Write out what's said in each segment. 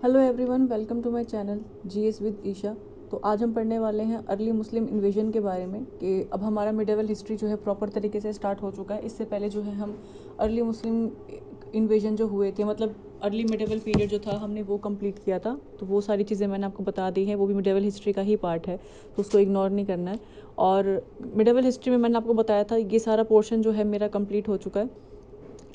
Hello everyone, welcome to my channel GS with Isha. तो आज हम पढ़ने वाले हैं अर्ली मुस्लिम इन्वेजन के बारे में कि अब हमारा मिडेवल हिस्ट्री जो है प्रॉपर तरीके से स्टार्ट हो चुका है। इससे पहले जो है हम अर्ली मुस्लिम इन्वेजन जो हुए थे, मतलब अर्ली मिडेवल पीरियड जो था, हमने वो कंप्लीट किया था। तो वो सारी चीज़ें मैंने आपको बता दी हैं, वो भी मिडेवल हिस्ट्री का ही पार्ट है, तो उसको इग्नोर नहीं करना है। और मिडेवल हिस्ट्री में मैंने आपको बताया था, ये सारा पोर्शन जो है मेरा कंप्लीट हो चुका है।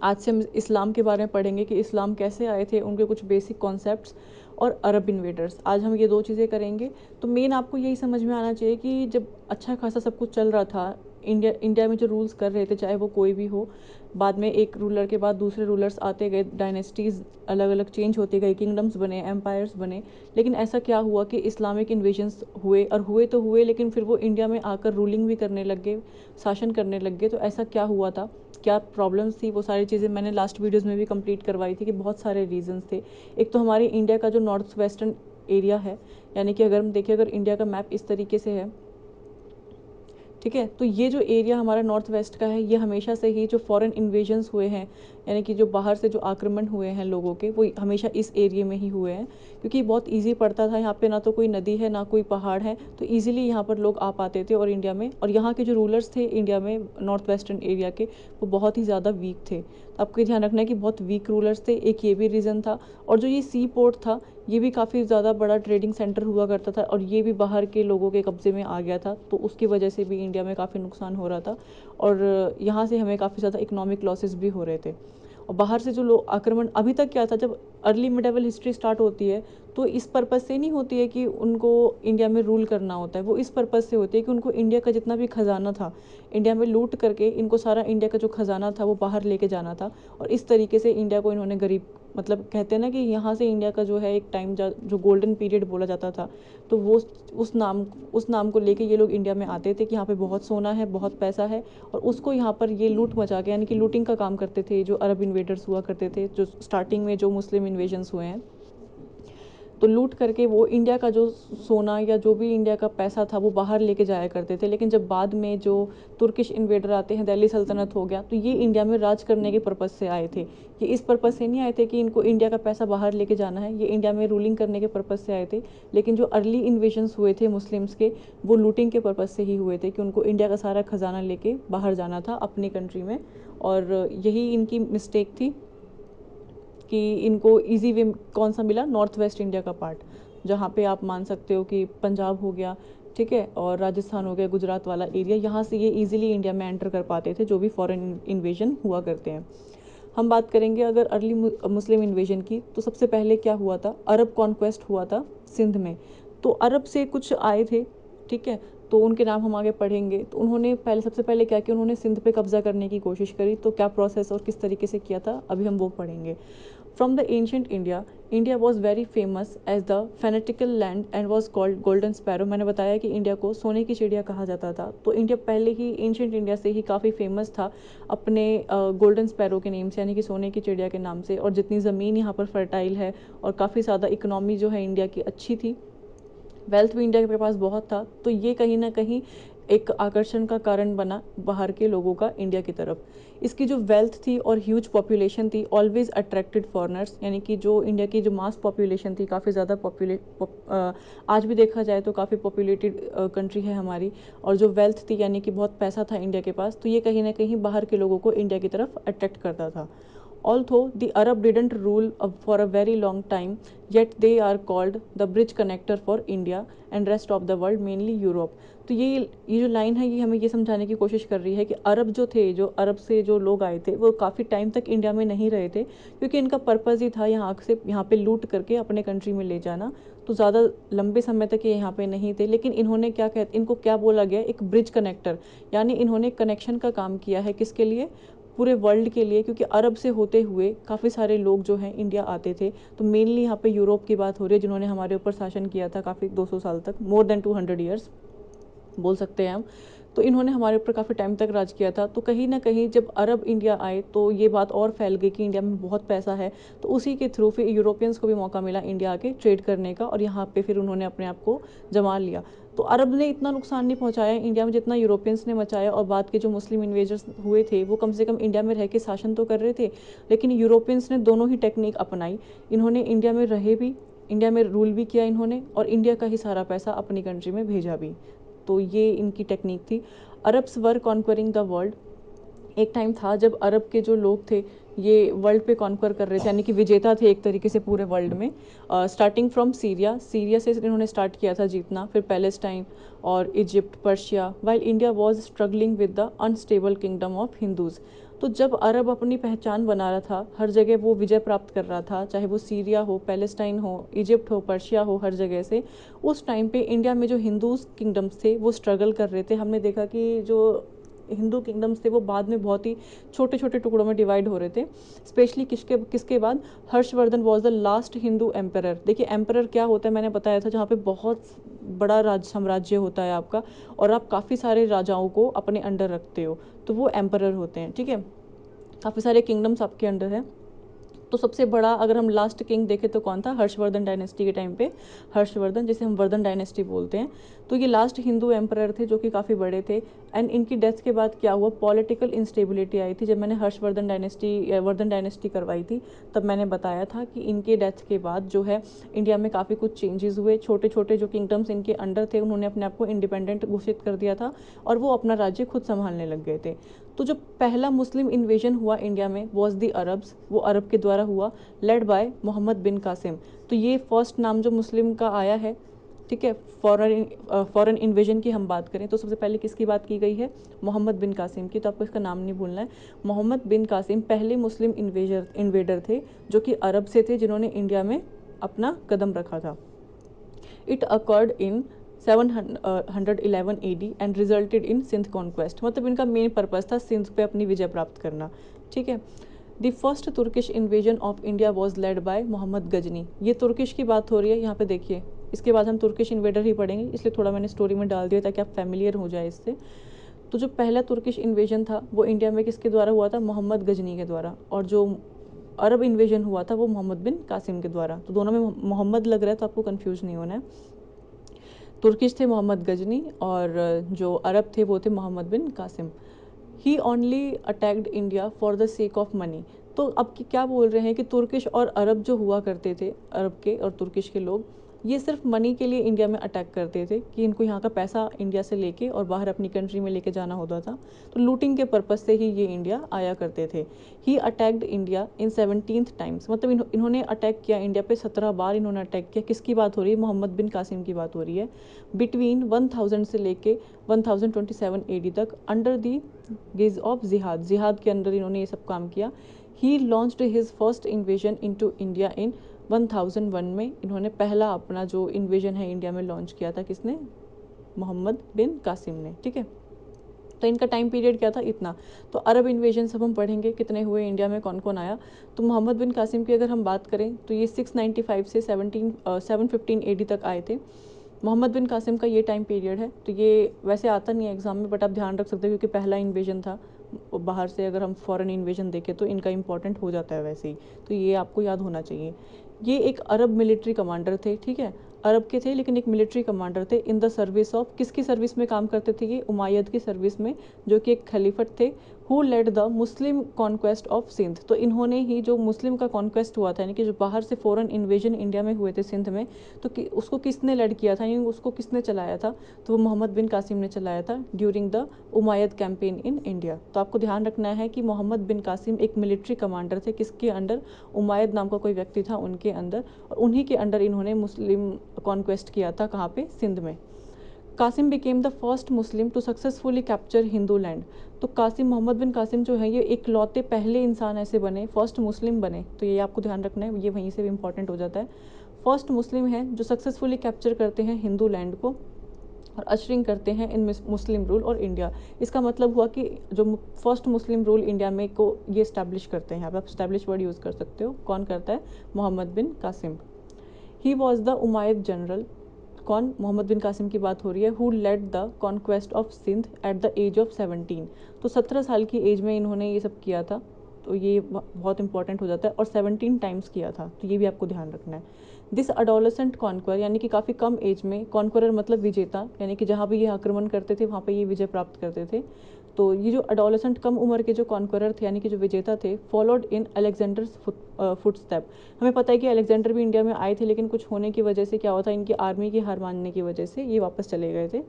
आज से हम इस्लाम के बारे में पढ़ेंगे कि इस्लाम कैसे आए थे, उनके कुछ बेसिक कॉन्सेप्ट्स और अरब इन्वेडर्स। आज हम ये दो चीज़ें करेंगे। तो मेन आपको यही समझ में आना चाहिए कि जब अच्छा खासा सब कुछ चल रहा था, इंडिया में जो रूल्स कर रहे थे, चाहे वो कोई भी हो, बाद में एक रूलर के बाद दूसरे रूलर्स आते गए, डायनेस्टीज़ अलग अलग चेंज होते गए, किंगडम्स बने, एम्पायर्स बने। लेकिन ऐसा क्या हुआ कि इस्लामिक इन्वेजन्स हुए, और हुए तो हुए, लेकिन फिर वो इंडिया में आकर रूलिंग भी करने लग गए, शासन करने लग गए। तो ऐसा क्या हुआ था, क्या प्रॉब्लम्स थी, वो सारी चीज़ें मैंने लास्ट वीडियोज़ में भी कंप्लीट करवाई थी कि बहुत सारे रीजंस थे। एक तो हमारे इंडिया का जो नॉर्थ वेस्टर्न एरिया है, यानी कि अगर हम देखें, अगर इंडिया का मैप इस तरीके से है, ठीक है, तो ये जो एरिया हमारा नॉर्थ वेस्ट का है, ये हमेशा से ही जो फॉरेन इन्वेजन्स हुए हैं, यानी कि जो बाहर से जो आक्रमण हुए हैं लोगों के, वो हमेशा इस एरिया में ही हुए हैं। क्योंकि बहुत इजी पड़ता था, यहाँ पे ना तो कोई नदी है ना कोई पहाड़ है, तो ईजिली यहाँ पर लोग आ पाते थे। और इंडिया में, और यहाँ के जो रूलर्स थे इंडिया में नॉर्थ वेस्टर्न एरिया के, वो बहुत ही ज़्यादा वीक थे। तो आपको ध्यान रखना है कि बहुत वीक रूलर्स थे, एक ये भी रीज़न था। और जो ये सी पोर्ट था, ये भी काफ़ी ज़्यादा बड़ा ट्रेडिंग सेंटर हुआ करता था, और ये भी बाहर के लोगों के कब्ज़े में आ गया था, तो उसकी वजह से भी इंडिया में काफ़ी नुकसान हो रहा था। और यहाँ से हमें काफ़ी ज़्यादा इकोनॉमिक लॉसेस भी हो रहे थे। और बाहर से जो लोग आक्रमण, अभी तक क्या था, जब अर्ली मिडेवल हिस्ट्री स्टार्ट होती है तो इस पर्पज़ से नहीं होती है कि उनको इंडिया में रूल करना होता है, वो इस पर्पज़ से होती है कि उनको इंडिया का जितना भी खजाना था, इंडिया में लूट करके इनको सारा इंडिया का जो खजाना था वो बाहर लेके जाना था। और इस तरीके से इंडिया को इन्होंने गरीब, मतलब कहते हैं ना कि यहाँ से इंडिया का जो है एक टाइम जो गोल्डन पीरियड बोला जाता था, तो वो उस नाम को लेके ये लोग इंडिया में आते थे कि यहाँ पे बहुत सोना है, बहुत पैसा है, और उसको यहाँ पर ये लूट मचा के, यानी कि लूटिंग का काम करते थे जो अरब इन्वेडर्स हुआ करते थे, जो स्टार्टिंग में जो मुस्लिम इन्वेजन्स हुए हैं। तो लूट करके वो इंडिया का जो सोना या जो भी इंडिया का पैसा था वो बाहर लेके जाया करते थे। लेकिन जब बाद में जो तुर्किश इन्वेडर आते हैं, दिल्ली सल्तनत हो गया, तो ये इंडिया में राज करने के पर्पज़ से आए थे। ये इस पर्पज़ से नहीं आए थे कि इनको इंडिया का पैसा बाहर लेके जाना है, ये इंडिया में रूलिंग करने के पर्पज़ से आए थे। लेकिन जो अर्ली इन्वेजन्स हुए थे मुस्लिम्स के, वो लूटिंग के पर्पज़ से ही हुए थे, कि उनको इंडिया का सारा खजाना लेके बाहर जाना था अपनी कंट्री में। और यही इनकी मिस्टेक थी कि इनको इजी वे कौन सा मिला, नॉर्थ वेस्ट इंडिया का पार्ट, जहाँ पे आप मान सकते हो कि पंजाब हो गया, ठीक है, और राजस्थान हो गया, गुजरात वाला एरिया, यहाँ से ये इजीली इंडिया में एंटर कर पाते थे जो भी फॉरेन इन्वेजन हुआ करते हैं। हम बात करेंगे अगर अर्ली मुस्लिम इन्वेजन की, तो सबसे पहले क्या हुआ था, अरब कॉन्क्वेस्ट हुआ था सिंध में। तो अरब से कुछ आए थे, ठीक है, तो उनके नाम हम आगे पढ़ेंगे। तो उन्होंने पहले, सबसे पहले क्या किया, उन्होंने सिंध पे कब्जा करने की कोशिश करी। तो क्या प्रोसेस और किस तरीके से किया था, अभी हम वो पढ़ेंगे। From the ancient India, India was very famous as the fanatical land and was called golden sparrow. मैंने बताया कि इंडिया को सोने की चिड़िया कहा जाता था, तो इंडिया पहले ही एंशंट इंडिया से ही काफ़ी फेमस था अपने गोल्डन स्पैरो के नेम से, यानी कि सोने की चिड़िया के नाम से। और जितनी ज़मीन यहाँ पर फर्टाइल है, और काफ़ी ज़्यादा इकोनॉमी जो है इंडिया की अच्छी थी, वेल्थ भी इंडिया के पास बहुत था, तो ये कहीं ना कहीं एक आकर्षण का कारण बना बाहर के लोगों का इंडिया की तरफ। इसकी जो वेल्थ थी और ह्यूज पॉपुलेशन थी, ऑलवेज अट्रैक्टेड फॉरनर्स, यानी कि जो इंडिया की जो मास पॉपुलेशन थी, काफ़ी ज़्यादा आज भी देखा जाए तो काफ़ी पॉपुलेटेड कंट्री है हमारी। और जो वेल्थ थी, यानी कि बहुत पैसा था इंडिया के पास, तो ये कहीं ना कहीं बाहर के लोगों को इंडिया की तरफ अट्रैक्ट करता था। Although the Arab didn't rule for a very long time, yet they are called the bridge connector for India and rest of the world, mainly Europe. तो ये जो लाइन है, ये हमें ये समझाने की कोशिश कर रही है कि अरब जो थे, जो अरब से जो लोग आए थे, वो काफ़ी टाइम तक इंडिया में नहीं रहे थे, क्योंकि इनका पर्पज़ ही था यहाँ पे लूट करके अपने कंट्री में ले जाना। तो ज़्यादा लंबे समय तक ये यहाँ पे नहीं थे। लेकिन इन्होंने इनको क्या बोला गया, एक ब्रिज कनेक्टर, यानी इन्होंने कनेक्शन का काम किया है, किसके लिए, पूरे वर्ल्ड के लिए। क्योंकि अरब से होते हुए काफ़ी सारे लोग जो हैं इंडिया आते थे। तो मेनली यहाँ पे यूरोप की बात हो रही है, जिन्होंने हमारे ऊपर शासन किया था काफ़ी 200 साल तक, मोर देन 200 ईयर्स बोल सकते हैं हम। तो इन्होंने हमारे ऊपर काफ़ी टाइम तक राज किया था। तो कहीं ना कहीं जब अरब इंडिया आए, तो ये बात और फैल गई कि इंडिया में बहुत पैसा है। तो उसी के थ्रू फिर यूरोपियंस को भी मौका मिला इंडिया आके ट्रेड करने का, और यहाँ पे फिर उन्होंने अपने आप को जमा लिया। तो अरब ने इतना नुकसान नहीं पहुंचाया इंडिया में जितना यूरोपियंस ने मचाया। और बाद के जो मुस्लिम इन्वेजर्स हुए थे, वो कम से कम इंडिया में रह के शासन तो कर रहे थे, लेकिन यूरोपियंस ने दोनों ही टेक्निक अपनाई। इन्होंने इंडिया में रहे भी, इंडिया में रूल भी किया इन्होंने और इंडिया का ही सारा पैसा अपनी कंट्री में भेजा भी। तो ये इनकी टेक्निक थी। Arabs were conquering the world. एक टाइम था जब अरब के जो लोग थे ये वर्ल्ड पे कॉन्कर कर रहे थे, यानी कि विजेता थे एक तरीके से पूरे वर्ल्ड में। स्टार्टिंग फ्रॉम सीरिया, सीरिया से इन्होंने स्टार्ट किया था जीतना, फिर पैलेस्टाइन और Egypt, Persia, while India was struggling with the unstable kingdom of Hindus. तो जब अरब अपनी पहचान बना रहा था, हर जगह वो विजय प्राप्त कर रहा था, चाहे वो सीरिया हो, पैलेस्टाइन हो, इजिप्ट हो, पर्शिया हो, हर जगह से, उस टाइम पे इंडिया में जो हिंदूज किंगडम्स थे वो स्ट्रगल कर रहे थे। हमने देखा कि जो हिंदू किंगडम्स थे वो बाद में बहुत ही छोटे छोटे टुकड़ों में डिवाइड हो रहे थे। स्पेशली किसके किसके बाद? Harshvardhan was the last Hindu emperor. देखिए एम्परर क्या होता है मैंने बताया था, जहाँ पे बहुत बड़ा साम्राज्य होता है आपका और आप काफ़ी सारे राजाओं को अपने अंडर रखते हो, तो वो एम्परर होते हैं। ठीक है, काफ़ी सारे किंगडम्स आपके अंडर हैं। तो सबसे बड़ा अगर हम लास्ट किंग देखें तो कौन था? हर्षवर्धन डायनेस्टी के टाइम पे हर्षवर्धन, जिसे हम वर्धन डायनेस्टी बोलते हैं, तो ये लास्ट हिंदू एम्परर थे जो कि काफ़ी बड़े थे। एंड इनकी डेथ के बाद क्या हुआ? पॉलिटिकल इंस्टेबिलिटी आई थी। जब मैंने वर्धन डायनेस्टी करवाई थी तब मैंने बताया था कि इनके डेथ के बाद जो है इंडिया में काफ़ी कुछ चेंजेस हुए। छोटे छोटे जो किंगडम्स इनके अंडर थे उन्होंने अपने आप को इंडिपेंडेंट घोषित कर दिया था और वो अपना राज्य खुद संभालने लग गए थे। तो जो पहला मुस्लिम इन्वेजन हुआ इंडिया में वॉज दी अरब्स, वो अरब के द्वारा हुआ, lead by Muhammad bin Qasim. तो ये फर्स्ट नाम जो मुस्लिम का आया है, ठीक है। फॉरेन इन्वेजन की हम बात करें तो सबसे पहले किसकी बात की गई है? मोहम्मद बिन कासिम की। तो आपको इसका नाम नहीं भूलना है। मोहम्मद बिन कासिम पहले मुस्लिम इन्वेडर थे जो कि अरब से थे, जिन्होंने इंडिया में अपना कदम रखा था। It occurred in 711 AD and resulted in Sindh conquest. मतलब इनका मेन पर्पस था सिंध पे अपनी विजय प्राप्त करना। ठीक है। The first Turkish invasion of India was led by Mohammad Ghazni. ये तुर्किश की बात हो रही है यहाँ पे, देखिए। इसके बाद हम तुर्किश इन्वेडर ही पढ़ेंगे, इसलिए थोड़ा मैंने स्टोरी में डाल दिया ताकि आप फैमिलियर हो जाए इससे। तो जो पहला तुर्किश इन्वेजन था वो इंडिया में किसके द्वारा हुआ था? मोहम्मद गजनी के द्वारा। और जो अरब इन्वेजन हुआ था वो मोहम्मद बिन कासिम के द्वारा। तो दोनों में मोहम्मद लग रहा है तो आपको कन्फ्यूज नहीं होना है। तुर्किश थे मोहम्मद गजनी और जो अरब थे वो थे Muhammad bin Qasim. He only attacked India for the sake of money. तो अब क्या बोल रहे हैं कि तुर्किश और अरब जो हुआ करते थे, अरब के और तुर्किश के लोग, ये सिर्फ मनी के लिए इंडिया में अटैक करते थे कि इनको यहाँ का पैसा इंडिया से लेके और बाहर अपनी कंट्री में लेके जाना होता था। तो लूटिंग के पर्पज से ही ये इंडिया आया करते थे। He attacked India in 17th times. मतलब इन्होंने अटैक किया इंडिया पे 17 बार इन्होंने अटैक किया। किसकी बात हो रही है? मोहम्मद बिन कासिम की बात हो रही है। बिटवीन 1000 से लेके 1027 AD तक अंडर दी गेज ऑफ जिहाद। जिहाद के अंदर इन्होंने ये सब काम किया। He launched his first invasion into India in 1001 में। इन्होंने पहला अपना जो इन्वेजन है इंडिया में लॉन्च किया था। किसने? मोहम्मद बिन कासिम ने। ठीक है। तो इनका टाइम पीरियड क्या था? इतना। तो अरब इन्वेजन सब हम पढ़ेंगे कितने हुए इंडिया में, कौन कौन आया। तो मोहम्मद बिन कासिम की अगर हम बात करें तो ये 695 से 715 AD तक आए थे। मोहम्मद बिन कासिम का ये टाइम पीरियड है। तो ये वैसे आता नहीं है एग्जाम में, बट आप ध्यान रख सकते हो क्योंकि पहला इन्वेजन था बाहर से। अगर हम फॉरेन इन्वेजन देखें तो इनका इंपॉर्टेंट हो जाता है वैसे ही, तो ये आपको याद होना चाहिए। ये एक अरब मिलिट्री कमांडर थे। ठीक है, अरब के थे लेकिन एक मिलिट्री कमांडर थे। इन द सर्विस ऑफ, किसकी सर्विस में काम करते थे ये? उमायद की सर्विस में, जो कि एक खलीफत थे। Who led the Muslim conquest of Sindh. तो इन्होंने ही जो मुस्लिम का कॉन्क्वेस्ट हुआ था, यानी कि जो बाहर से फॉरेन इन्वेजन इंडिया में हुए थे सिंध में, तो उसको किसने लेड किया था, यानी उसको किसने चलाया था? तो वो मोहम्मद बिन कासिम ने चलाया था during the Umayyad campaign in India. तो आपको ध्यान रखना है कि मोहम्मद बिन कासिम एक मिलिट्री कमांडर थे। किसके अंडर? उमायद नाम का कोई व्यक्ति था उनके अंदर, और उन्हीं के अंडर इन्होंने मुस्लिम कॉन्क्वेस्ट किया था। कहाँ पे? सिंध में। Qasim became the first Muslim to successfully capture Hindu land. तो कासिम, मोहम्मद बिन कासिम जो है ये इकलौते पहले इंसान ऐसे बने, फर्स्ट मुस्लिम बने। तो ये आपको ध्यान रखना है, ये वहीं से भी इंपॉर्टेंट हो जाता है। फर्स्ट मुस्लिम है जो सक्सेसफुली कैप्चर करते हैं हिंदू लैंड को और अशरिंग करते हैं इन मुस्लिम रूल और इंडिया। इसका मतलब हुआ कि जो फर्स्ट मुस्लिम रूल इंडिया में को ये इस्टेब्लिश करते हैं। आप इस्टेब्लिश वर्ड यूज़ कर सकते हो। कौन करता है? Muhammad bin Qasim. He was the Umayyad general. कौन? मोहम्मद बिन कासिम की बात हो रही है। Who led the conquest of Sindh at the age of 17। तो 17 साल की एज में इन्होंने ये सब किया था। तो ये बहुत इंपॉर्टेंट हो जाता है। और 17 टाइम्स किया था, तो ये भी आपको ध्यान रखना है। दिस अडोलेसेंट कॉन्क्वर, यानी कि काफ़ी कम एज में, कॉन्क्वरर मतलब विजेता, यानी कि जहाँ भी ये आक्रमण करते थे वहाँ पे ये विजय प्राप्त करते थे। तो ये जो अडोलेसेंट कम उम्र के जो कॉन्करर थे यानी कि जो विजेता थे, फॉलोड इन अलेक्जेंडर्स फुटस्टेप। हमें पता है कि अलेक्जेंडर भी इंडिया में आए थे, लेकिन कुछ होने की वजह से क्या हुआ था, इनकी आर्मी की हार मानने की वजह से ये वापस चले गए थे।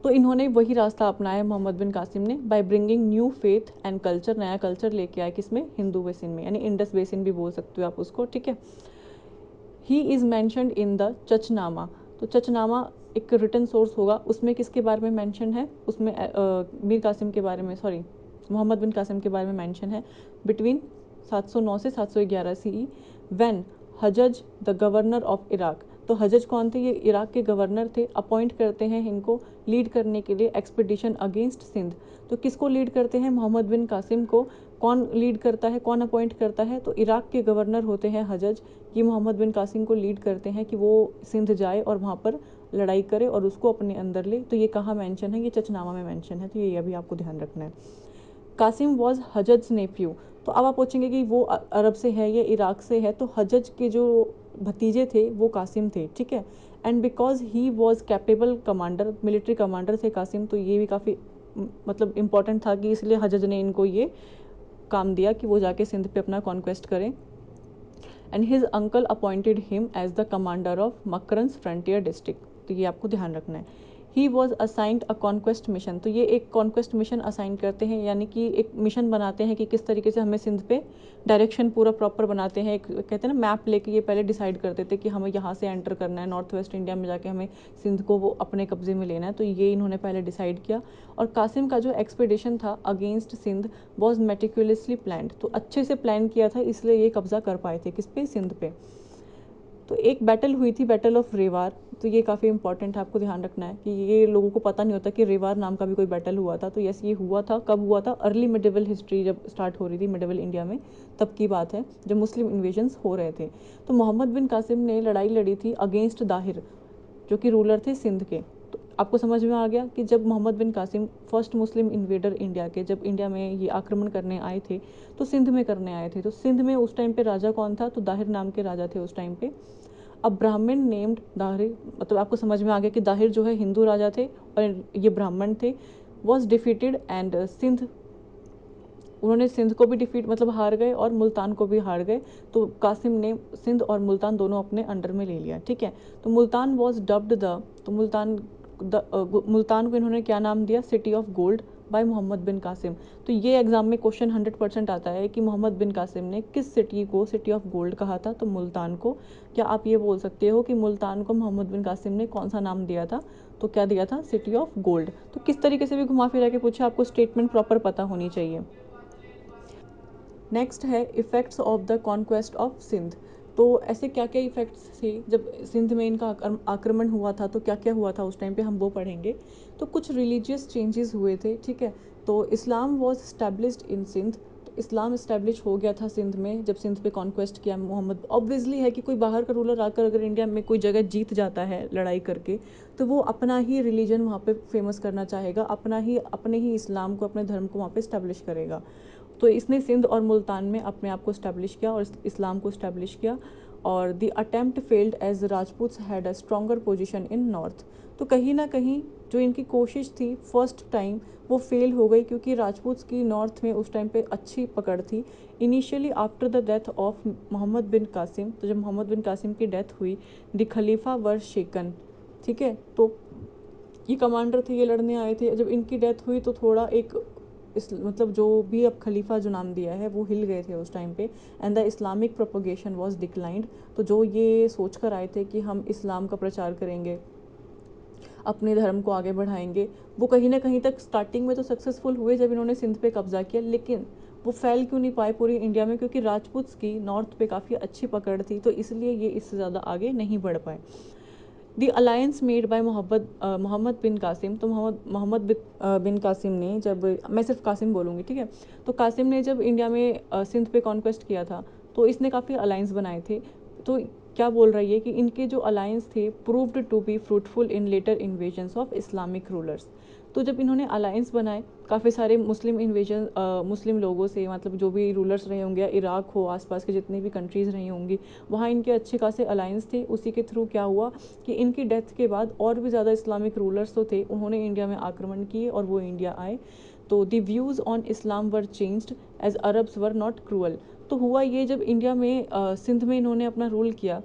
तो इन्होंने वही रास्ता अपनाया मोहम्मद बिन कासिम ने, by bringing new faith and culture, नया कल्चर लेके आया किसमें, हिंदू बेसिन में, यानी इंडस बेसिन भी बोल सकते हो आप उसको, ठीक है। He is mentioned in the Chachnama. तो चचनामा एक रिटन सोर्स होगा, उसमें किसके बारे में मेंशन है, उसमें मीर कासिम के बारे में, सॉरी मोहम्मद बिन कासिम के बारे में मेंशन है। बिटवीन 709 से 711 CE when Hajjaj the governor of Iraq. तो हजज कौन थे, ये इराक के गवर्नर थे, अपॉइंट करते हैं इनको लीड करने के लिए एक्सपीडिशन अगेंस्ट सिंध। तो किसको लीड करते हैं, मोहम्मद बिन कासिम को। कौन लीड करता है, कौन अपॉइंट करता है, तो इराक के गवर्नर होते हैं हजज। ये मोहम्मद बिन कासिम को लीड करते हैं कि वो सिंध जाए और वहाँ पर लड़ाई करे और उसको अपने अंदर ले। तो ये कहाँ मेंशन है, ये चचनामा में मेंशन है, तो ये अभी आपको ध्यान रखना है। कासिम वॉज हजज नेफ्यू। तो अब आप पूछेंगे कि वो अरब से है या इराक से है, तो हजज के जो भतीजे थे वो कासिम थे, ठीक है। And because he was capable commander, military commander थे कासिम, तो ये भी काफ़ी मतलब इम्पॉर्टेंट था कि इसलिए हजज ने इनको ये काम दिया कि वो जाके सिंध पे अपना कॉन्क्वेस्ट करें। And his uncle appointed him as the commander of Makran's frontier district. तो ये आपको ध्यान रखना है। He was assigned a conquest mission. तो ये एक कॉन्क्वेस्ट मिशन असाइन करते हैं, यानी कि एक मिशन बनाते हैं कि किस तरीके से हमें सिंध पे डायरेक्शन पूरा प्रॉपर बनाते हैं। एक कहते हैं ना मैप लेके ये पहले डिसाइड करते थे कि हमें यहाँ से एंटर करना है, नॉर्थ वेस्ट इंडिया में जाके हमें सिंध को वो अपने कब्जे में लेना है। तो ये इन्होंने पहले डिसाइड किया। और कासिम का जो एक्सपेडिशन था against Sindh was meticulously planned. तो अच्छे से प्लान किया था, इसलिए ये कब्जा कर पाए थे किस पे, सिंध पे। तो एक बैटल हुई थी, बैटल ऑफ रेवार। तो ये काफ़ी इंपॉर्टेंट है, आपको ध्यान रखना है कि ये लोगों को पता नहीं होता कि रेवार नाम का भी कोई बैटल हुआ था। तो यस, ये हुआ था। कब हुआ था, अर्ली मिडिवल हिस्ट्री जब स्टार्ट हो रही थी, मिडिवल इंडिया में, तब की बात है जब मुस्लिम इन्वेजन्स हो रहे थे। तो मोहम्मद बिन कासिम ने लड़ाई लड़ी थी अगेंस्ट दाहिर, जो कि रूलर थे सिंध के। तो आपको समझ में आ गया कि जब मोहम्मद बिन Qasim first Muslim invader India के, जब इंडिया में ये आक्रमण करने आए थे तो सिंध में करने आए थे। तो सिंध में उस टाइम पे राजा कौन था, तो दाहिर नाम के राजा थे उस टाइम पे। अब ब्राह्मण नेम्ड दाहिर, मतलब आपको समझ में आ गया कि दाहिर जो है हिंदू राजा थे और ये ब्राह्मण थे। वॉज डिफीटेड एंड सिंध, उन्होंने सिंध को भी डिफीट मतलब हार गए और मुल्तान को भी हार गए। तो कासिम ने सिंध और मुल्तान दोनों अपने अंडर में ले लिया, ठीक है। तो मुल्तान वॉज डब्ड द, तो मुल्तान को इन्होंने क्या नाम दिया, city of gold, by Muhammad bin Qasim. तो ये एग्जाम में क्वेश्चन 100% आता है कि मोहम्मद बिन कासिम ने किस सिटी को सिटी ऑफ गोल्ड कहा था, तो मुल्तान को। क्या आप ये बोल सकते हो कि मुल्तान को मोहम्मद बिन कासिम ने कौन सा नाम दिया था, तो क्या दिया था, सिटी ऑफ गोल्ड। तो किस तरीके से भी घुमा फिरा के पूछे, आपको स्टेटमेंट प्रॉपर पता होनी चाहिए। नेक्स्ट है effects of the conquest of Sindh. तो ऐसे क्या क्या इफ़ेक्ट्स थे जब सिंध में इनका आक्रमण हुआ था, तो क्या क्या हुआ था उस टाइम पे, हम वो पढ़ेंगे। तो कुछ रिलीजियस चेंजेस हुए थे, ठीक है। तो इस्लाम वॉज इस्टेब्लिश्ड इन सिंध। तो इस्लाम इस्टेब्लिश हो गया था सिंध में जब सिंध पे कॉन्क्वेस्ट किया मोहम्मद। ऑब्वियसली है कि कोई बाहर का रूलर आकर अगर इंडिया में कोई जगह जीत जाता है लड़ाई करके, तो वो अपना ही रिलीजन वहाँ पे फेमस करना चाहेगा, अपने ही इस्लाम को, अपने धर्म को वहाँ पे इस्टेब्लिश करेगा। तो इसने सिंध और मुल्तान में अपने आप को इस्टेब्लिश किया और इस्लाम को इस्टेब्लिश किया। और the attempt failed as Rajputs had a stronger position in north. तो कहीं ना कहीं जो इनकी कोशिश थी फर्स्ट टाइम वो फेल हो गई, क्योंकि राजपूत्स की नॉर्थ में उस टाइम पे अच्छी पकड़ थी। Initially after the death of Mohammad bin Qasim, तो जब मोहम्मद बिन कासिम की डेथ हुई, द खलीफा वर शेकन, ठीक है। तो ये कमांडर थे, ये लड़ने आए थे, जब इनकी डेथ हुई तो थोड़ा एक इस मतलब जो भी अब खलीफा जो नाम दिया है वो हिल गए थे उस टाइम पे। And the Islamic propagation was declined. तो जो ये सोच कर आए थे कि हम इस्लाम का प्रचार करेंगे, अपने धर्म को आगे बढ़ाएंगे, वो कहीं ना कहीं तक स्टार्टिंग में तो सक्सेसफुल हुए जब इन्होंने सिंध पे कब्जा किया, लेकिन वो फैल क्यों नहीं पाए पूरी इंडिया में, क्योंकि राजपूत्स की नॉर्थ पे काफ़ी अच्छी पकड़ थी, तो इसलिए ये इससे ज़्यादा आगे नहीं बढ़ पाए। दी alliance made by Muhammad bin Qasim. तो मोहम्मद बिन कासिम ने जब, मैं सिर्फ कासिम बोलूँगी, ठीक है। तो कासिम ने जब इंडिया में सिंध पे कॉन्क्वेस्ट किया था, तो इसने काफ़ी अलायंस बनाए थे। तो क्या बोल रही है कि इनके जो अलायंस थे proved to be fruitful in later invasions of Islamic rulers. तो जब इन्होंने अलायंस बनाए काफ़ी सारे मुस्लिम लोगों से, मतलब जो भी रूलर्स रहे होंगे, इराक हो, आसपास के जितनी भी कंट्रीज़ रही होंगी, वहाँ इनके अच्छे खासे अलायंस थे। उसी के थ्रू क्या हुआ कि इनकी डेथ के बाद और भी ज़्यादा इस्लामिक रूलर्स तो थे, उन्होंने इंडिया में आक्रमण किए और वो इंडिया आए। तो the views on Islam were changed as Arabs were not cruel. तो हुआ ये, जब इंडिया में सिंध में इन्होंने अपना रूल किया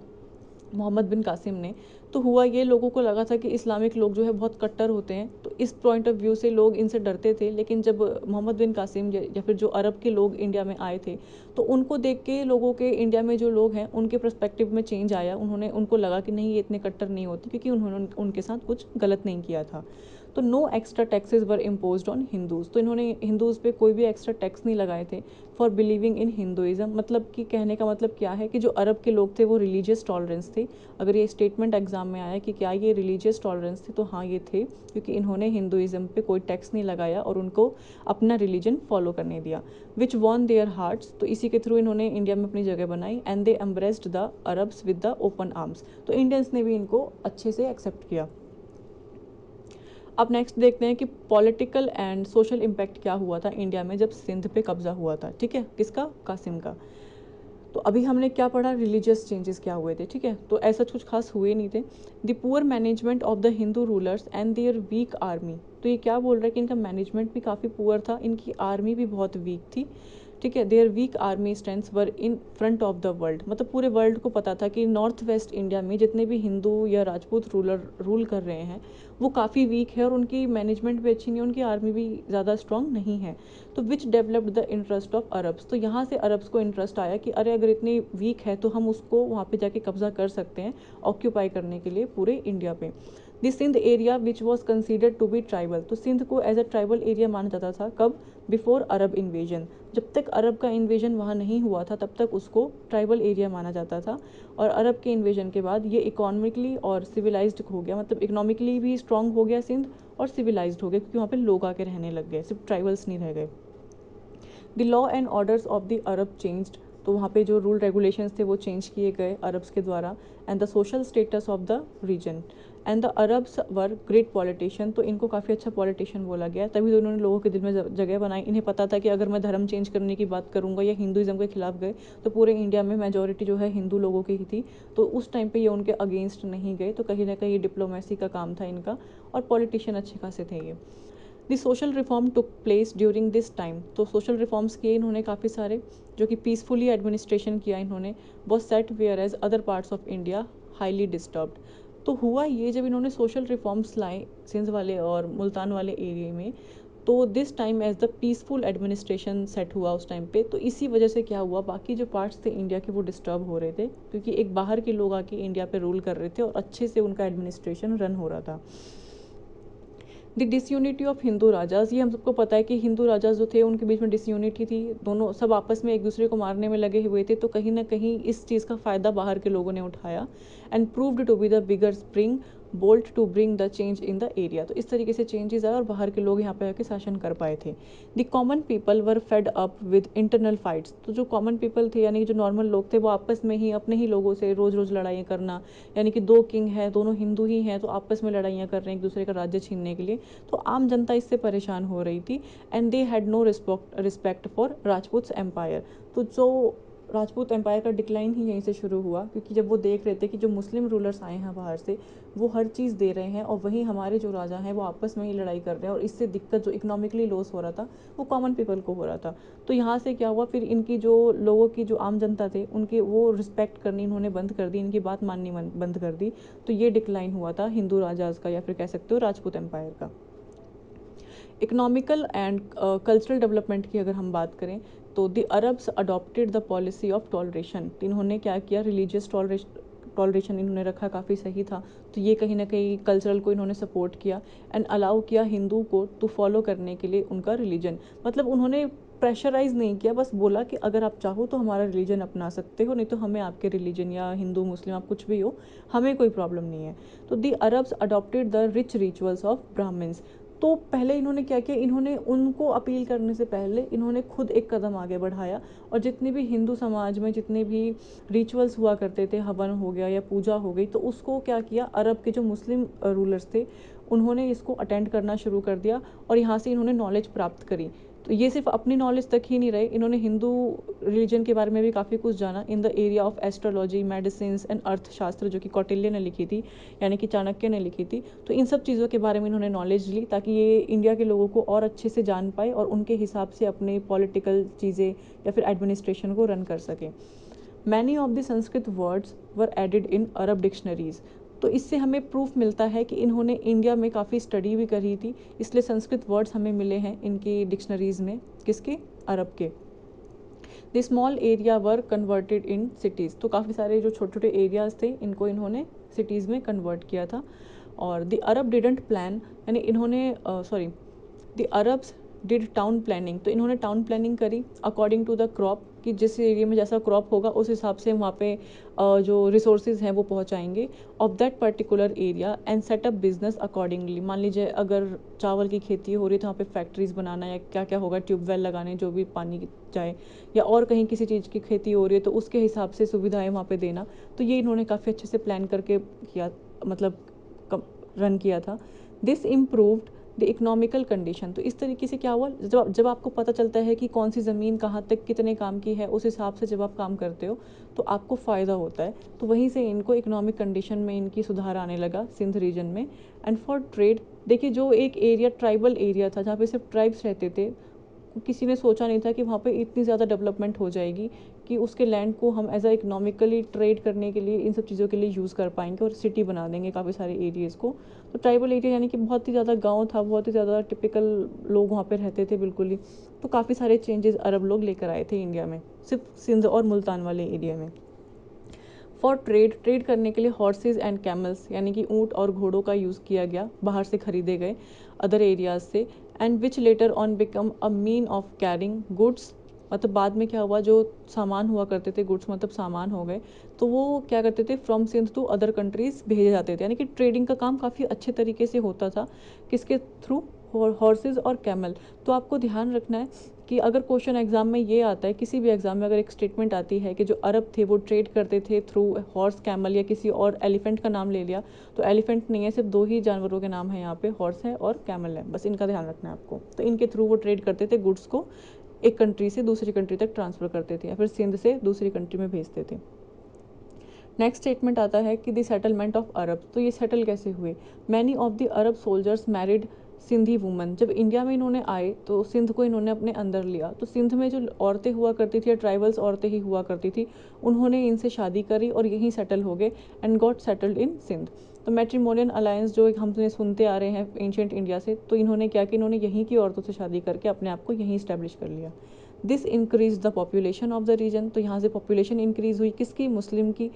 मोहम्मद बिन कासिम ने, तो हुआ ये, लोगों को लगा था कि इस्लामिक लोग जो है बहुत कट्टर होते हैं, तो इस पॉइंट ऑफ व्यू से लोग इनसे डरते थे। लेकिन जब मोहम्मद बिन कासिम या फिर जो अरब के लोग इंडिया में आए थे, तो उनको देख के लोगों के, इंडिया में जो लोग हैं उनके पर्सपेक्टिव में चेंज आया। उनको लगा कि नहीं, ये इतने कट्टर नहीं होते, क्योंकि उन्होंने उनके साथ कुछ गलत नहीं किया था। तो no extra taxes were imposed on Hindus. तो इन्होंने हिंदूज़ पे कोई भी एक्स्ट्रा टैक्स नहीं लगाए थे फॉर बिलीविंग इन हिंदुइज़्म। मतलब कि कहने का मतलब क्या है कि जो अरब के लोग थे वो रिलीजियस टॉलरेंस थे। अगर ये स्टेटमेंट एग्जाम में आया कि क्या ये रिलीजियस टॉलरेंस थे, तो हाँ ये थे, क्योंकि इन्होंने हिंदुइज़्म पे कोई टैक्स नहीं लगाया और उनको अपना रिलीजन फॉलो करने दिया। विच वॉन देयर हार्ट्स। तो इसी के थ्रू इन्होंने इंडिया में अपनी जगह बनाई। And they embraced the Arabs with the open arms. तो इंडियंस ने भी इनको अच्छे से एक्सेप्ट किया। अब नेक्स्ट देखते हैं कि पॉलिटिकल एंड सोशल इम्पैक्ट क्या हुआ था इंडिया में जब सिंध पे कब्जा हुआ था। ठीक है, किसका? कासिम का। तो अभी हमने क्या पढ़ा, रिलीजियस चेंजेस क्या हुए थे। ठीक है, तो ऐसा कुछ खास हुए नहीं थे। The poor management of the Hindu rulers and there week army. तो ये क्या बोल रहा है कि इनका मैनेजमेंट भी काफ़ी पुअर था, इनकी आर्मी भी बहुत वीक थी। ठीक है, there week army strengths were in front of the world. मतलब पूरे वर्ल्ड को पता था कि नॉर्थ वेस्ट इंडिया में जितने भी हिंदू या राजपूत रूल कर रहे हैं वो काफ़ी वीक है, और उनकी मैनेजमेंट भी अच्छी नहीं है, उनकी आर्मी भी ज़्यादा स्ट्रॉन्ग नहीं है। तो which developed the interest of Arabs. तो यहाँ से अरब्स को इंटरेस्ट आया कि अरे अगर इतनी वीक है तो हम उसको वहाँ पे जाके कब्जा कर सकते हैं, ऑक्यूपाई करने के लिए पूरे इंडिया पे। The Sindh area which was considered to be tribal. तो सिंध को एज अ ट्राइबल एरिया माना जाता था। कब? बिफोर अरब इन्वेजन। जब तक अरब का इन्वेजन वहाँ नहीं हुआ था तब तक उसको ट्राइबल एरिया माना जाता था। और अरब के इन्वेजन के बाद ये इकोनॉमिकली और सिविलाइज्ड हो गया, मतलब इकोनॉमिकली भी स्ट्रॉन्ग हो गया सिंध, और सिविलाइज्ड हो गया, क्योंकि वहाँ पे लोग आके रहने लग गए, सिर्फ ट्राइबल्स नहीं रह गए। The law and orders of the Arab changed. तो वहाँ पे जो रूल रेगुलेशंस थे वो चेंज किए गए अरब्स के द्वारा। And the social status of the region. And the Arabs were great politician. तो इनको काफ़ी अच्छा पॉलिटिशियन बोला गया, तभी तो उन्होंने लोगों के दिल में जगह बनाई। इन्हें पता था कि अगर मैं धर्म चेंज करने की बात करूँगा या हिंदुइज्म के खिलाफ गए तो पूरे इंडिया में मेजोरिटी जो है हिंदू लोगों की ही थी, तो उस टाइम पे ये उनके अगेंस्ट नहीं गए। तो कहीं ना कहीं डिप्लोमेसी का काम था इनका, और पॉलिटिशियन अच्छे खासे थे ये। The social reform took place during this time. तो सोशल रिफॉर्म्स किए इन्होंने काफ़ी सारे, जो कि पीसफुली एडमिनिस्ट्रेशन किया इन्होंने। Was set where as other parts of India highly disturbed. तो हुआ ये, जब इन्होंने सोशल रिफॉर्म्स लाए सिंध वाले और मुल्तान वाले एरिया में, तो this time as the peaceful administration set हुआ उस टाइम पे। तो इसी वजह से क्या हुआ, बाकी जो पार्ट्स थे इंडिया के वो डिस्टर्ब हो रहे थे, क्योंकि एक बाहर के लोग आके इंडिया पे रूल कर रहे थे और अच्छे से उनका एडमिनिस्ट्रेशन रन हो रहा था। द डिसयूनिटी ऑफ हिंदू राजाज। ये हम सबको पता है कि हिंदू राजा जो थे उनके बीच में डिसयूनिटी थी, दोनों सब आपस में एक दूसरे को मारने में लगे हुए थे। तो कहीं ना कहीं इस चीज़ का फ़ायदा बाहर के लोगों ने उठाया। And proved to be the bigger spring bolt to bring the change in the area. तो इस तरीके से चेंजेस आए और बाहर के लोग यहाँ पे आके शासन कर पाए थे। The common people were fed up with internal fights. तो जो कॉमन पीपल थे, यानी जो नॉर्मल लोग थे, वो आपस में ही अपने ही लोगों से रोज़ रोज़ लड़ाइयाँ करना, यानी कि दो किंग है, दोनों हिंदू ही हैं, तो आपस में लड़ाइयाँ कर रहे हैं एक दूसरे का राज्य छीनने के लिए। तो आम जनता इससे परेशान हो रही थी। And they had no respect for Rajput empire. तो जो राजपूत एम्पायर का डिक्लाइन ही यहीं से शुरू हुआ, क्योंकि जब वो देख रहे थे कि जो मुस्लिम रूलर्स आए हैं बाहर से, वो हर चीज़ दे रहे हैं, और वहीं हमारे जो राजा हैं वो आपस में ही लड़ाई कर रहे हैं, और इससे दिक्कत जो इकोनॉमिकली लॉस हो रहा था वो कॉमन पीपल को हो रहा था। तो यहाँ से क्या हुआ, फिर इनकी जो लोगों की जो आम जनता थे उनकी वो रिस्पेक्ट करनी इन्होंने बंद कर दी, इनकी बात माननी बंद कर दी। तो ये डिक्लाइन हुआ था हिंदू राजाज का, या फिर कह सकते हो राजपूत एम्पायर का। इकोनॉमिकल एंड कल्चरल डेवलपमेंट की अगर हम बात करें, तो the Arabs adopted the policy of toleration. इन्होंने क्या किया, रिलीजियस टॉलरेशन इन्होंने रखा, काफ़ी सही था। तो ये कहीं ना कहीं कल्चरल को इन्होंने सपोर्ट किया। एंड अलाउ किया हिंदू को टू फॉलो करने के लिए उनका रिलीजन। मतलब उन्होंने प्रेशराइज नहीं किया, बस बोला कि अगर आप चाहो तो हमारा रिलीजन अपना सकते हो, नहीं तो हमें आपके रिलीजन, या हिंदू मुस्लिम आप कुछ भी हो, हमें कोई प्रॉब्लम नहीं है। तो the Arabs adopted the rich rituals of Brahmins. तो पहले इन्होंने क्या किया, इन्होंने उनको अपील करने से पहले इन्होंने खुद एक कदम आगे बढ़ाया और जितने भी हिंदू समाज में जितने भी रिचुअल्स हुआ करते थे, हवन हो गया या पूजा हो गई, तो उसको क्या किया, अरब के जो मुस्लिम रूलर्स थे उन्होंने इसको अटेंड करना शुरू कर दिया और यहाँ से इन्होंने नॉलेज प्राप्त करी। तो ये सिर्फ अपनी नॉलेज तक ही नहीं रहे, इन्होंने हिंदू रिलीजन के बारे में भी काफ़ी कुछ जाना इन the area of astrology, medicine and अर्थशास्त्र, जो कि कौटिल्य ने लिखी थी, यानी कि चाणक्य ने लिखी थी। तो इन सब चीज़ों के बारे में इन्होंने नॉलेज ली ताकि ये इंडिया के लोगों को और अच्छे से जान पाए और उनके हिसाब से अपने पॉलिटिकल चीज़ें या फिर एडमिनिस्ट्रेशन को रन कर सकें। Many of the Sanskrit words were added in Arab dictionaries. तो इससे हमें प्रूफ मिलता है कि इन्होंने इंडिया में काफ़ी स्टडी भी करी थी, इसलिए संस्कृत वर्ड्स हमें मिले हैं इनकी डिक्शनरीज में। किसके? अरब के। The small area were converted in cities. तो काफ़ी सारे जो छोटे छोटे एरियाज थे इनको इन्होंने सिटीज़ में कन्वर्ट किया था। और द अरब डिडंट प्लान, यानी इन्होंने the Arabs did town planning. तो इन्होंने टाउन प्लानिंग करी अकॉर्डिंग टू द क्रॉप, कि जिस एरिया में जैसा क्रॉप होगा उस हिसाब से वहाँ पे जो रिसोर्सेज हैं वो पहुँचाएंगे of that particular area and setup business accordingly. मान लीजिए अगर चावल की खेती हो रही है तो वहाँ पे फैक्ट्रीज बनाना या क्या क्या होगा, ट्यूबवेल लगाने जो भी पानी जाए, या और कहीं किसी चीज़ की खेती हो रही है तो उसके हिसाब से सुविधाएं वहाँ पे देना। तो ये इन्होंने काफ़ी अच्छे से प्लान करके किया, मतलब रन किया था। This improved the economical condition. तो इस तरीके से क्या हुआ, जब आपको पता चलता है कि कौन सी ज़मीन कहाँ तक कितने काम की है, उस हिसाब से जब आप काम करते हो तो आपको फ़ायदा होता है। तो वहीं से इनको इकोनॉमिक कंडीशन में इनकी सुधार आने लगा सिंध रीजन में। एंड फॉर ट्रेड, देखिए जो एक एरिया ट्राइबल एरिया था जहाँ पे सिर्फ ट्राइब्स रहते थे, किसी ने सोचा नहीं था कि वहाँ पे इतनी ज़्यादा डेवलपमेंट हो जाएगी कि उसके लैंड को हम एज अ इकोनॉमिकली ट्रेड करने के लिए इन सब चीज़ों के लिए यूज़ कर पाएंगे और सिटी बना देंगे काफ़ी सारे एरियाज़ को। तो ट्राइबल एरिया यानी कि बहुत ही ज़्यादा गांव था, बहुत ही ज़्यादा टिपिकल लोग वहाँ पे रहते थे बिल्कुल ही। तो काफ़ी सारे चेंजेस अरब लोग लेकर आए थे इंडिया में, सिर्फ सिंध और मुल्तान वाले एरिया में। फॉर ट्रेड करने के लिए हॉर्सेज एंड कैमल्स, यानी कि ऊँट और घोड़ों का यूज़ किया गया, बाहर से खरीदे गए अदर एरियाज से। And which later on become a mean of carrying goods. मतलब बाद में क्या हुआ, जो सामान हुआ करते थे, गुड्स मतलब सामान हो गए, तो वो क्या करते थे, from Sindh to other countries भेजे जाते थे। यानी कि ट्रेडिंग का काम काफ़ी अच्छे तरीके से होता था। किसके थ्रू? हॉर्सेज और कैमल। तो आपको ध्यान रखना है कि अगर क्वेश्चन एग्जाम में ये आता है, किसी भी एग्जाम में अगर एक स्टेटमेंट आती है कि जो अरब थे वो ट्रेड करते थे थ्रू हॉर्स, कैमल या किसी और, एलिफेंट का नाम ले लिया, तो एलिफेंट नहीं है, सिर्फ दो ही जानवरों के नाम है यहाँ पे, हॉर्स है और कैमल है, बस इनका ध्यान रखना है आपको। तो इनके थ्रू वो ट्रेड करते थे, गुड्स को एक कंट्री से दूसरी कंट्री तक ट्रांसफ़र करते थे या फिर सिंध से दूसरी कंट्री में भेजते थे। नेक्स्ट स्टेटमेंट आता है कि द सेटलमेंट ऑफ अरब। तो ये सेटल कैसे हुए? Many of the Arab soldiers married Sindhi woman. जब इंडिया में इन्होंने आए तो सिंध को इन्होंने अपने अंदर लिया। तो सिंध में जो औरतें हुआ करती थी या ट्राइबल्स औरतें ही हुआ करती थी, उन्होंने इनसे शादी करी और यहीं सेटल हो गए and got settled in Sindh. तो मैट्रिमोनियल अलायंस जो हमने सुनते आ रहे हैं एंशियंट इंडिया से, तो इन्होंने क्या कि इन्होंने यहीं की औरतों से शादी करके अपने आप को यहीं इस्टेब्लिश कर लिया। This increase the population of the region. तो यहाँ से पॉपुलेशन इंक्रीज हुई, किसकी? मुस्लिम की।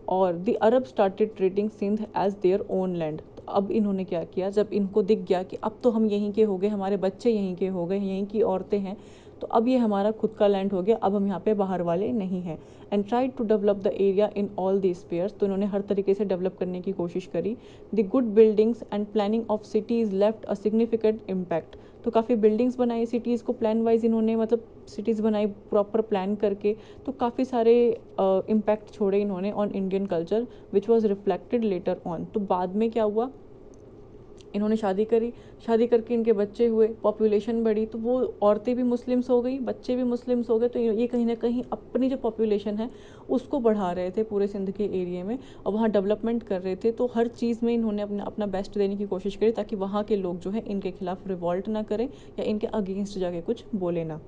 और the Arab started treating Sindh as their own land. तो अब इन्होंने क्या किया, जब इनको दिख गया कि अब तो हम यहीं के हो गए, हमारे बच्चे यहीं के हो गए, यहीं की औरतें हैं, तो अब ये हमारा खुद का लैंड हो गया, अब हम यहाँ पे बाहर वाले नहीं हैं। And try to develop the area in all the spheres. तो इन्होंने हर तरीके से डेवलप करने की कोशिश करी। The good buildings and planning of cities left a significant impact. तो काफ़ी बिल्डिंग्स बनाई सिटीज़ को प्लान वाइज इन्होंने, मतलब सिटीज़ बनाई प्रॉपर प्लान करके, तो काफ़ी सारे इम्पैक्ट छोड़े इन्होंने on Indian culture which was reflected later on. तो बाद में क्या हुआ, इन्होंने शादी करी, शादी करके इनके बच्चे हुए, पॉपुलेशन बढ़ी, तो वो औरतें भी मुस्लिम्स हो गई, बच्चे भी मुस्लिम्स हो गए। तो ये कहीं ना कहीं अपनी जो पॉपुलेशन है उसको बढ़ा रहे थे पूरे सिंध के एरिया में और वहाँ डेवलपमेंट कर रहे थे। तो हर चीज़ में इन्होंने अपना बेस्ट देने की कोशिश करी ताकि वहाँ के लोग जो है इनके खिलाफ रिवॉल्ट ना करें या इनके अगेंस्ट जाके कुछ बोले ना।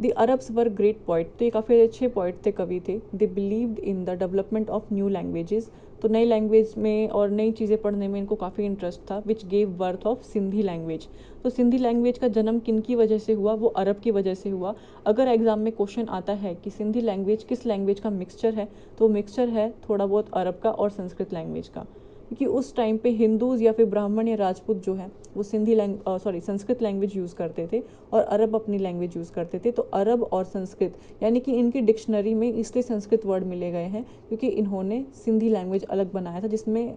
The Arabs were great poet. तो ये काफ़ी अच्छे पोइट थे, कवि थे। They believed in the development of new languages. तो नई लैंग्वेज में और नई चीज़ें पढ़ने में इनको काफ़ी इंटरेस्ट था। Which gave birth of Sindhi language. तो सिंधी लैंग्वेज का जन्म किन की वजह से हुआ? वो अरब की वजह से हुआ। अगर एग्जाम में क्वेश्चन आता है कि सिंधी लैंग्वेज किस लैंग्वेज का मिक्सचर है, तो मिक्सचर है थोड़ा बहुत अरब का और संस्कृत लैंग्वेज का, क्योंकि उस टाइम पे हिंदूज या फिर ब्राह्मण या राजपूत जो है वो संस्कृत लैंग्वेज यूज़ करते थे और अरब अपनी लैंग्वेज यूज़ करते थे। तो अरब और संस्कृत यानी कि इनकी डिक्शनरी में इसलिए संस्कृत वर्ड मिले गए हैं क्योंकि इन्होंने सिंधी लैंग्वेज अलग बनाया था जिसमें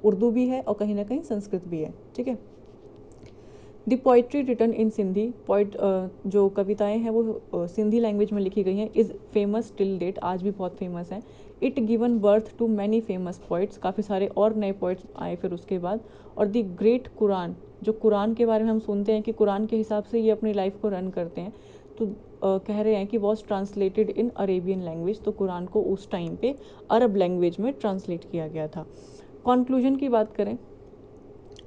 उर्दू भी है और कहीं ना कहीं संस्कृत भी है। ठीक है। The poetry written in Sindhi, poet जो कविताएं हैं वो सिंधी लैंग्वेज में लिखी गई हैं, इज़ फेमस टिल डेट, आज भी बहुत फेमस है। It given birth to many famous poets, काफ़ी सारे और नए पोइट्स आए फिर उसके बाद। और द ग्रेट कुरान, जो कुरान के बारे में हम सुनते हैं कि कुरान के हिसाब से ये अपनी लाइफ को रन करते हैं, तो कह रहे हैं कि was translated in Arabian language, तो कुरान को उस टाइम पे अरब लैंग्वेज में ट्रांसलेट किया गया था। कॉन्क्लूजन की बात करें,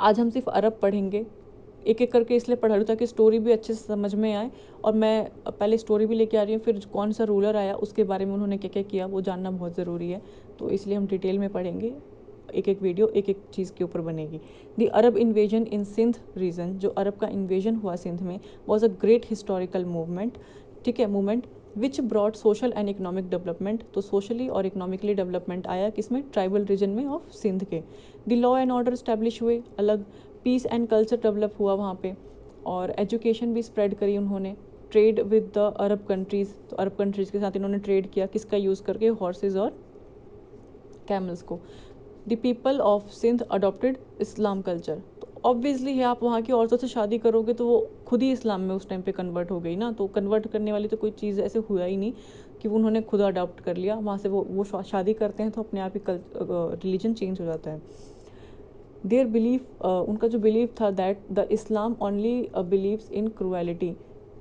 आज हम सिर्फ अरब पढ़ेंगे, एक एक करके इसलिए पढ़ा रही हूँ ताकि स्टोरी भी अच्छे से समझ में आए, और मैं पहले स्टोरी भी लेके आ रही हूँ, फिर कौन सा रूलर आया उसके बारे में उन्होंने क्या क्या किया वो जानना बहुत ज़रूरी है, तो इसलिए हम डिटेल में पढ़ेंगे। एक एक वीडियो एक एक चीज़ के ऊपर बनेगी। The Arab invasion in Sindh region, जो अरब का इन्वेजन हुआ सिंध में, was a great historical movement, ठीक है, movement which broad social and economic development, तो सोशली और इकोनॉमिकली डेवलपमेंट आया किसमें, ट्राइबल रीजन में ऑफ सिंध के। The law and order establish हुए अलग, पीस एंड कल्चर डेवलप हुआ वहाँ पे, और एजुकेशन भी स्प्रेड करी उन्होंने। Trade with the Arab countries, तो अरब कंट्रीज़ के साथ इन्होंने ट्रेड किया, किसका यूज़ करके, हॉर्सेज और कैमल्स को। The people of Sindh adopted Islam culture, तो ऑब्वियसली है आप वहाँ की औरतों से शादी करोगे तो वो खुद ही इस्लाम में उस टाइम पे कन्वर्ट हो गई ना, तो कन्वर्ट करने वाली तो कोई चीज़ ऐसे हुआ ही नहीं कि उन्होंने खुद अडॉप्ट कर लिया, वहाँ से वो शादी करते हैं तो अपने आप ही रिलीजन चेंज हो जाता है। देयर बिलीफ, उनका जो बिलीव था that the Islam only believes in cruelty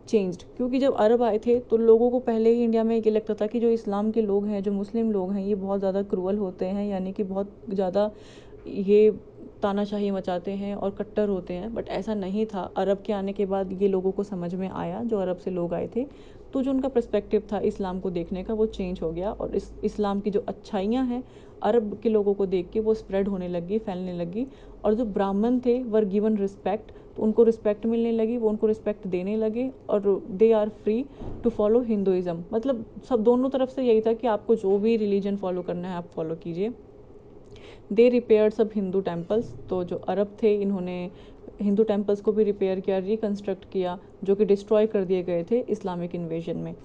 changed, क्योंकि जब अरब आए थे तो लोगों को पहले ही इंडिया में ये लगता था कि जो इस्लाम के लोग हैं, जो मुस्लिम लोग हैं, ये बहुत ज़्यादा क्रूअल होते हैं, यानी कि बहुत ज़्यादा ये तानाशाही मचाते हैं और कट्टर होते हैं, बट ऐसा नहीं था। अरब के आने के बाद ये लोगों को समझ में आया, जो अरब से लोग आए थे, तो जो उनका पर्सपेक्टिव था इस्लाम को देखने का वो चेंज हो गया, और इस इस्लाम की जो अच्छाइयाँ हैं अरब के लोगों को देख के वो स्प्रेड होने लगी, फैलने लगी। और जो ब्राह्मण थे वर गिवन रिस्पेक्ट, तो उनको रिस्पेक्ट मिलने लगी, वो उनको रिस्पेक्ट देने लगे, और they are free to follow Hinduism, मतलब सब दोनों तरफ से यही था कि आपको जो भी रिलीजन फॉलो करना है आप फॉलो कीजिए। दे रिपेयर्ड सब हिंदू टेम्पल्स, तो जो अरब थे इन्होंने हिंदू टेम्पल्स को भी रिपेयर किया, रिकन्स्ट्रक्ट किया, जो कि डिस्ट्रॉय कर दिए गए थे इस्लामिक इन्वेजन में।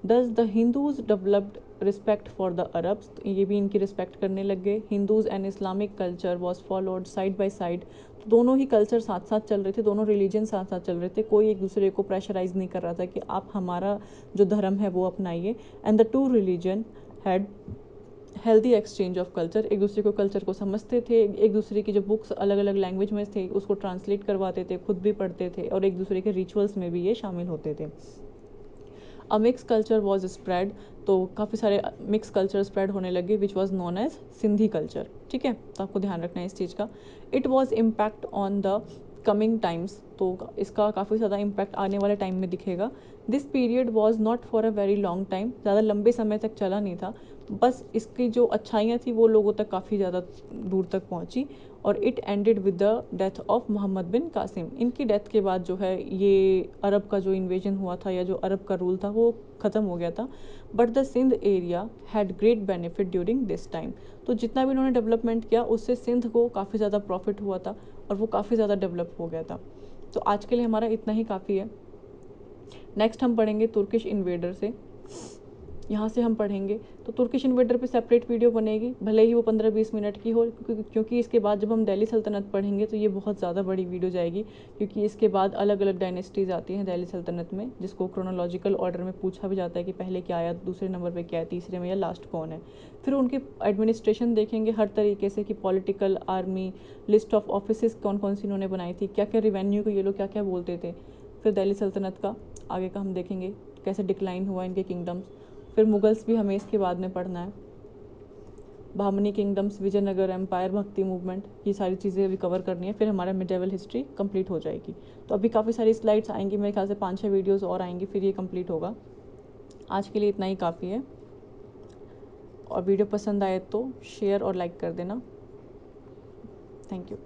दस the Hindus developed respect for the Arabs, ये भी इनकी रिस्पेक्ट करने लग गए। Hindus and Islamic culture was followed side by side, तो दोनों ही कल्चर साथ साथ चल रहे थे, दोनों रिलीजन साथ साथ चल रहे थे, कोई एक दूसरे को प्रेशराइज नहीं कर रहा था कि आप हमारा जो धर्म है वो अपनाइए। And the two religion had healthy exchange of culture, एक दूसरे को कल्चर को समझते थे, एक दूसरे की जो बुक्स अलग अलग लैंग्वेज में थे उसको ट्रांसलेट करवाते थे, खुद भी पढ़ते थे, और एक दूसरे के रिचुअल्स में भी ये शामिल होते थे। A mix culture was spread, तो काफ़ी सारे मिक्स कल्चर स्प्रेड होने लगे, which was known as Sindhi culture, ठीक है, तो आपको ध्यान रखना है इस चीज़ का। It was impact on the coming times, तो इसका काफ़ी ज़्यादा इम्पैक्ट आने वाले टाइम में दिखेगा। This period was not for a very long time, ज़्यादा लंबे समय तक चला नहीं था, बस इसकी जो अच्छाइयाँ थी वो लोगों तक काफ़ी ज़्यादा दूर तक पहुँची। और it ended with the death of Mohammad बिन कासिम, इनकी डेथ के बाद जो है ये अरब का जो इन्वेजन हुआ था या जो अरब का रूल था वो ख़त्म हो गया था। But the Sindh area had great benefit during this time, तो जितना भी उन्होंने डेवलपमेंट किया उससे सिंध को काफ़ी ज़्यादा प्रॉफिट हुआ था और वो काफ़ी ज़्यादा डेवलप हो गया था। तो आज के लिए हमारा इतना ही काफ़ी है। नेक्स्ट हम पढ़ेंगे तुर्किश इन्वेडर से, यहाँ से हम पढ़ेंगे, तो तुर्किश इन्वेडर पे सेपरेट वीडियो बनेगी, भले ही वो 15-20 मिनट की हो, क्योंकि इसके बाद जब हम दिल्ली सल्तनत पढ़ेंगे तो ये बहुत ज़्यादा बड़ी वीडियो जाएगी, क्योंकि इसके बाद अलग अलग डायनेस्टीज़ आती हैं दिल्ली सल्तनत में, जिसको क्रोनोलॉजिकल ऑर्डर में पूछा भी जाता है कि पहले क्या आया, दूसरे नंबर पर क्या है, तीसरे में या लास्ट कौन है। फिर उनकी एडमिनिस्ट्रेशन देखेंगे हर तरीके से, कि political, army, list of office कौन कौन सी इन्होंने बनाई थी, क्या क्या रिवेन्यू को ये लोग क्या क्या बोलते थे। फिर दिल्ली सल्तनत का आगे का हम देखेंगे कैसे डिक्लाइन हुआ इनके किंगडम्स। फिर मुगल्स भी हमें इसके बाद में पढ़ना है, बहमनी किंगडम्स, विजयनगर एम्पायर, भक्ति मूवमेंट, ये सारी चीज़ें अभी कवर करनी है, फिर हमारा मिडेवल हिस्ट्री कंप्लीट हो जाएगी। तो अभी काफ़ी सारी स्लाइड्स आएंगी, मेरे ख्याल से 5-6 वीडियोज़ और आएंगी, फिर ये कंप्लीट होगा। आज के लिए इतना ही काफ़ी है, और वीडियो पसंद आए तो शेयर और लाइक कर देना। Thank you.